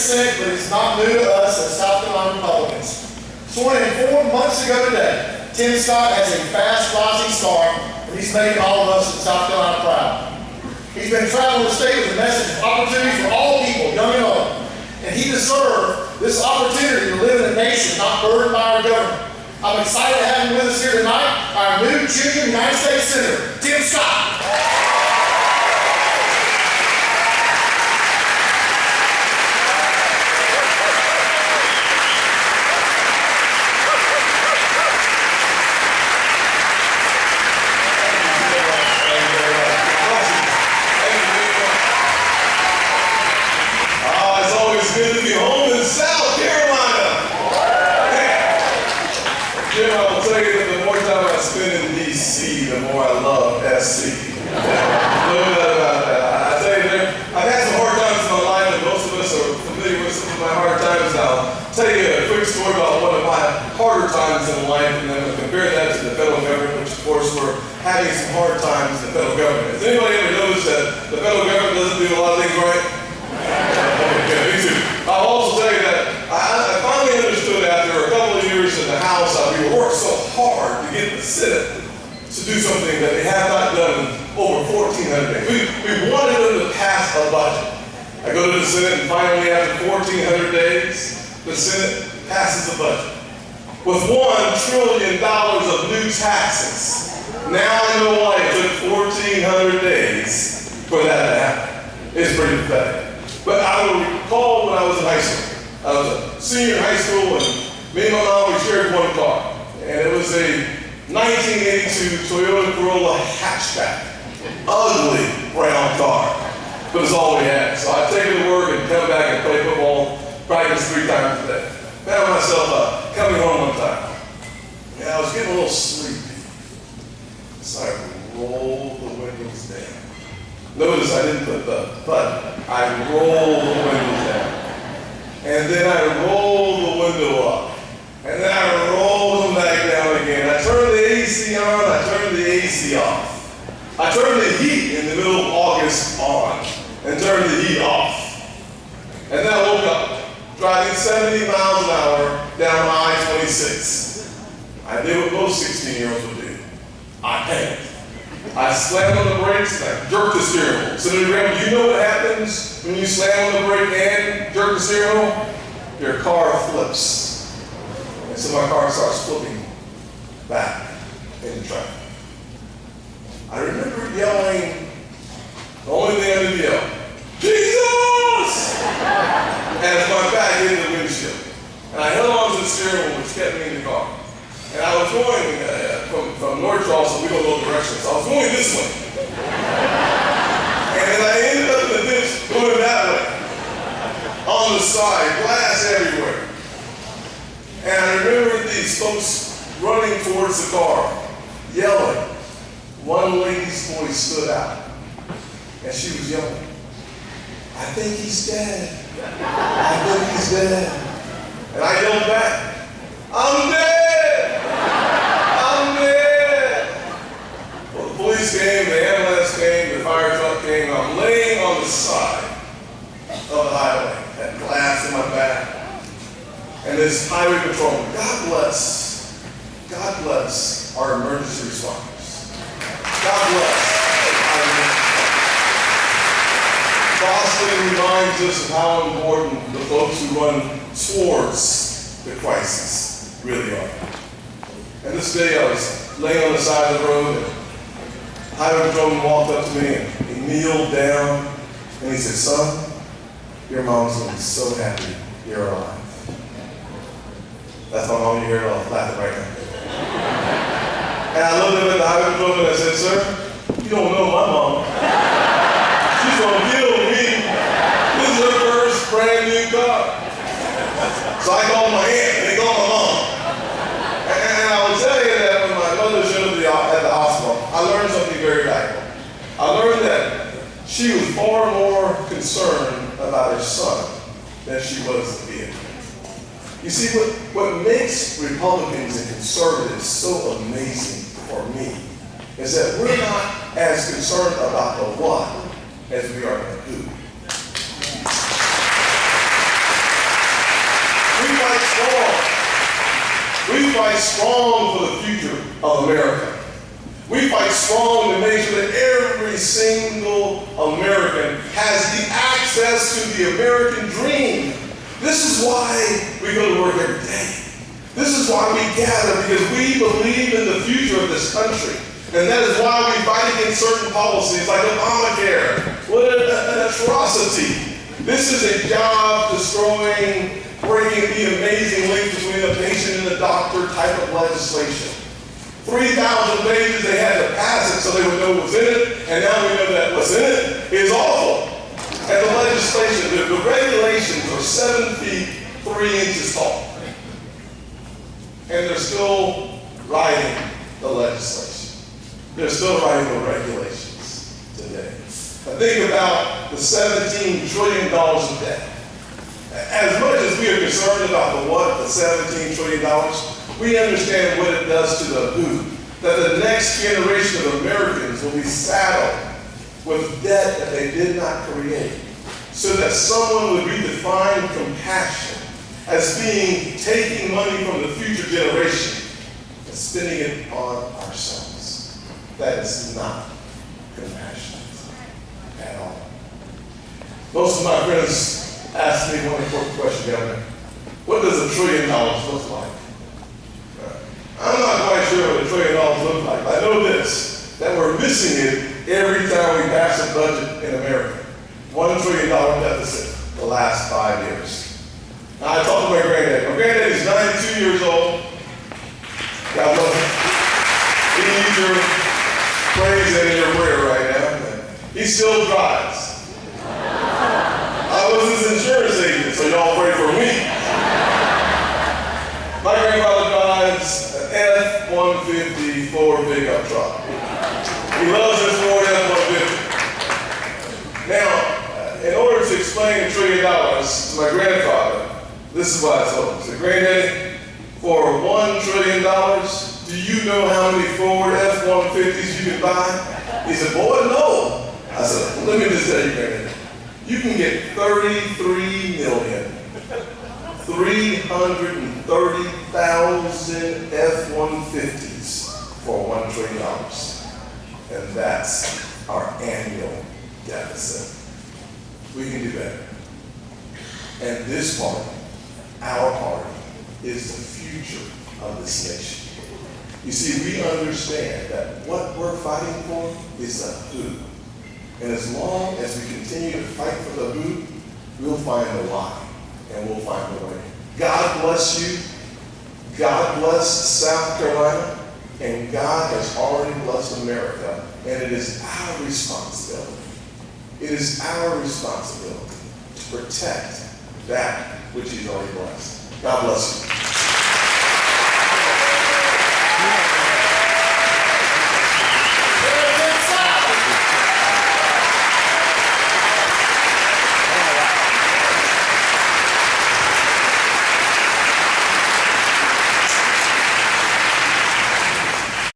Senate, but it's not new to us as South Carolina Republicans. Sworn in 4 months ago today, Tim Scott has a fast rising star, and he's making all of us in South Carolina proud. He's been traveling the state with a message of opportunity for all people, young and old. And he deserved this opportunity to live in a nation not burdened by our government. I'm excited to have him with us here tonight, our new junior United States Senator, Tim Scott. Good to be home in South Carolina. Jim, I will tell you that the more time I spend in D.C., the more I love SC. No doubt about that. I tell you, I've had some hard times in my life, and most of us are familiar with some of my hard times now. I'll tell you a quick story about one of my harder times in life, and then we'll compare that to the federal government, which of course we're having some hard times in the federal government. Has anybody ever noticed that the federal government doesn't do a lot of things right? Me too. I'll also tell you that I finally understood after a couple of years in the House how we worked so hard to get the Senate to do something that they have not done in over 1,400 days. We wanted them to pass a budget. I go to the Senate and finally after 1,400 days, the Senate passes a budget with $1 trillion of new taxes. Now I know why it took 1,400 days for that to happen. It's pretty pathetic. But I will recall when I was in high school. I was a senior in high school, and me and my mom, we shared one car. And it was a 1982 Toyota Corolla hatchback. Ugly brown car. But it's all we had. So I'd take it to work and come back and play football, practice 3 times a day. Found myself coming home one time. And I was getting a little sleepy. So I rolled the windows down. Notice I didn't put the button. I rolled the windows down. And then I rolled the window up. And then I rolled them back down again. I turned the AC on, I turned the AC off. I turned the heat in the middle of August on and turned the heat off. And then I woke up driving 70 miles an hour down I-26. I did what most 16-year-olds would do. I panicked. I slammed on the brakes and I jerked the steering wheel. Senator Graham, do you know what happens when you slam on the brake and jerk the steering wheel? Your car flips. And so my car starts flipping back into traffic. I remember yelling, the only thing I knew to yell, Jesus! As my back hit the windshield. And I held on to the steering wheel, which kept me in the car. And I was going from North Charleston, we don't know directions. I was going this way. And then I ended up in the ditch going that way. On the side, glass everywhere. And I remember these folks running towards the car, yelling. One lady's voice stood out. And she was yelling, I think he's dead. I think he's dead. And I yelled back, I'm dead. Well, the police came, the ambulance came, the fire truck came, and I'm laying on the side of the highway, had glass in my back. And this highway patrolman, God bless our emergency responders. God bless. Boston reminds us of how important the folks who run towards the crisis really are. And this day I was laying on the side of the road, and the highway patrolman walked up to me and he kneeled down and he said, son, your mom's going to be so happy you're alive. That's my mom, you hear it, I'll laugh right now. And I looked up at the highway patrolman and I said, sir, you don't know my mom. She's going to kill me. This is her first brand new car. So I called my aunt and they called my mom. And I will tell you that when my mother showed up at the hospital, I learned something very valuable. I learned that she was far more concerned about her son than she was the vehicle. You see, what makes Republicans and conservatives so amazing for me is that we're not as concerned about the what as we are the who. strong for the future of America. We fight strong to make sure that every single American has the access to the American dream. This is why we go to work every day. This is why we gather, because we believe in the future of this country. And that is why we fight against certain policies like Obamacare. What an atrocity. This is a job-destroying, breaking the amazing link between the patient and the doctor type of legislation. 3,000 pages they had to pass it so they would know what's in it, and now we know that what's in it is awful. And the legislation, the regulations are 7 feet, 3 inches tall. And they're still writing the legislation. They're still writing the regulations today. Now think about the $17 trillion of debt. As much as we are concerned about the what, the $17 trillion, we understand what it does to the who. That the next generation of Americans will be saddled with debt that they did not create. So that someone would redefine compassion as being taking money from the future generation and spending it on ourselves. That is not compassionate at all. Most of my friends ask me one important question, Governor. What does $1 trillion look like? I'm not quite sure what $1 trillion looks like. I know this, that we're missing it every time we pass a budget in America. $1 trillion deficit the last 5 years. Now, I talked to my granddad. My granddad is 92 years old. God bless him. He needs your praise and your prayer right now. He still drives. I was his insurance agent, so y'all pray for me. My grandfather drives an F-150 Ford pickup truck. He loves his Ford F-150. Now, in order to explain $1 trillion to my grandfather, this is what I told him. I said, Granddaddy, for $1 trillion, do you know how many Ford F-150s you can buy? He said, boy, no. I said, let me just tell you, Granddaddy, you can get 33,330,000 F-150s for $1 trillion. And that's our annual deficit. We can do better. And this party, our party, is the future of this nation. You see, we understand that what we're fighting for is the who. And as long as we continue to fight for the who, we'll find the why, and we'll find the way. God bless you. God bless South Carolina. And God has already blessed America. And it is our responsibility. It is our responsibility to protect that which He's already blessed. God bless you.